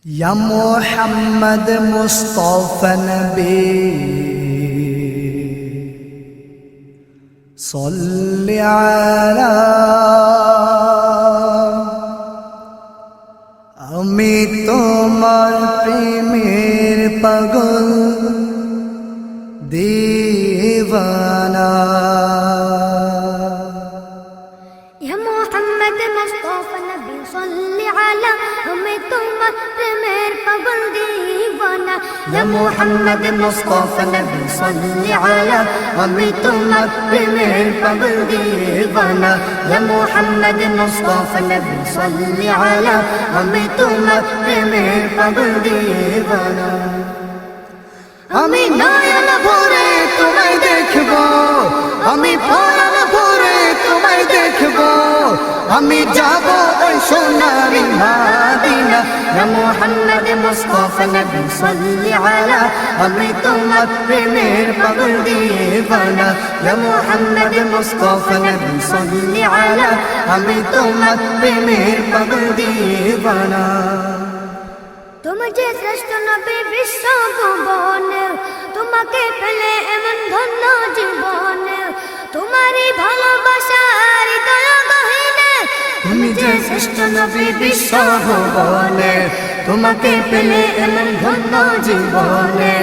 या मोहम्मद मुस्तफा नबी सल्ली अला আমি তোমার প্রেমের পাগল दीवाना या मोहम्मद मुस्तफा नबी सल्ली अला हमें तुम्हार प्रेमेर पागल दीवाना या मोहम्मद मुस्तफा नबी सल्ली अला हमें तुम्हार प्रेमेर पागल दीवाना या मोहम्मद मुस्तफा नबी सल्ली अला हमें तुम्हार प्रेमेर पागल दीवाना আমি নয়ন ভরে তোমায় দেখব আমি প্রাণ ভরে তোমায় দেখব আমি যাব ওই সোনারি মদিনা या मोहम्मद मुस्तफा नबी सल्ली अला हमें तुम्हार प्रेमेर पागल दीवाना या मोहम्मद मुस्तफा नबी सल्ली अला हमें तुम्हार प्रेमेर पागल दीवाना তুমি যে শ্রেষ্ঠ নবী বিশ্ব ভুবন তোমাকে পেলে এমন ধন্য জীবন তোমারই ভালোবাসার দয়া গহীনে তুমি যে শ্রেষ্ঠ নবী বিশ্ব ভুবনে তোমাকে পেলে এমন ধন্য জীবনে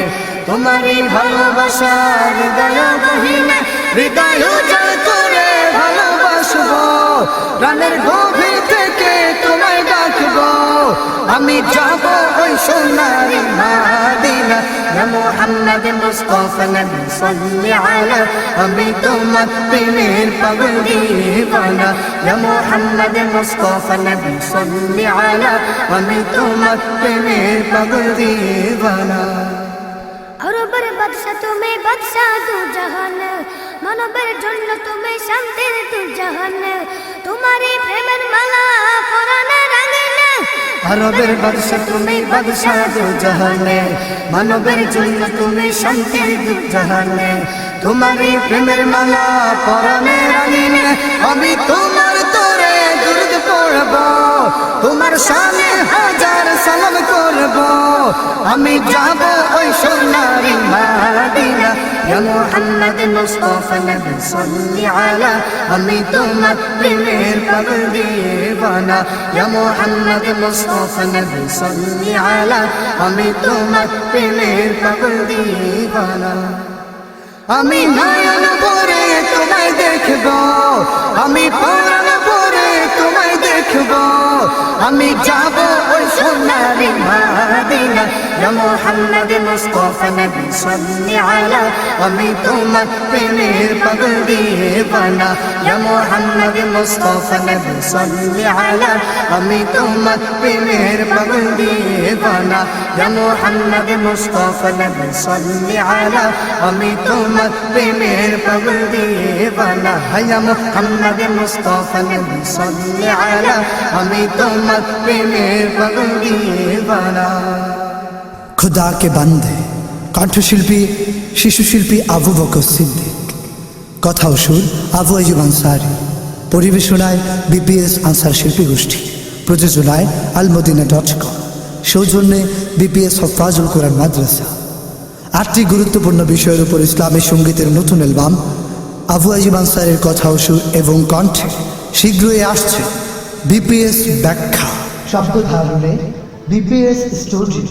তোমারই ভালোবাসার দয়া গহীনে হৃদয় উজাড় করে ভালোবাসবো প্রাণের গভীর থেকে তোমায় ডাকবো আমি যাব ওই সোনারি মদিনা या मोहम्मद मुस्तफा नबी सल्ली अला हमें तुम्हार प्रेमेर पागल दीवाना या मोहम्मद मुस्तफा नबी सल्ली अला हमें तुम्हार प्रेमेर पागल दीवाना अरबर बादशाह तुम्हें बादशाह दो जहान मानवर जन्म तुम्हें शांतिर दो जहान तुम्हारी प्रेमेर माला पराने रंगने আরবের বাদশা তুমি বাদশা দু জাহানে মানবের জন্য তুমি শান্তির দু জাহানে তোমারই প্রেমের মালা পরাণে রাঙিনে আমি তোমার তোরে দুরূদ পড়ব তোমার শানে হাজার সালাম করব আমি যাব ওই সোনারি মদিনা या मोहम्मद मुस्तफा नबी सल्ली अला हमें तुम्हार प्रेमेर पागल दीवाना या मोहम्मद मुस्तफा नबी सल्ली अला हमें तुम्हार प्रेमेर पागल दीवाना আমি নয়ন ভরে তোমায় দেখব আমি প্রাণ ভরে তোমায় দেখব আমি যাব ওই সোনারি মদিনা या मोहम्मद मुस्तफा नबी सल्ली अला हमें तुम्हार प्रेमेर पागल दीवाना या मोहम्मद मुस्तफा नबी सल्ली अला हमें तुम्हार प्रेमेर पागल दीवाना या मोहम्मद मुस्तफा नबी सल्ली अला हमें तुम्हार प्रेमेर पागल दीवाना या मोहम्मद मुस्तफा नबी सल्ली अला हमें तुम्हार प्रेमेर पागल दीवाना खुदा के बंदे কণ্ঠশিল্পী শিশুশিল্পী আবু বকর সিদ্দিক কথা ও সুর আবু আইয়ুব আনসারী পরিবেশনায় বিপিএস আনসার শিল্পী গোষ্ঠী প্রযোজনায় almodina.com সৌজন্যে বিপিএস হফাজুল কোরআন মাদ্রাসা 8টি গুরুত্বপূর্ণ বিষয়ের উপর ইসলামী সঙ্গীতের নতুন অ্যালবাম আবু আইয়ুব আনসারীর কথা ও সুর এবং কণ্ঠে শীঘ্রই আসছে বিপিএস ব্যাখ্যা শব্দ ধারণে বিপিএস স্টুডিও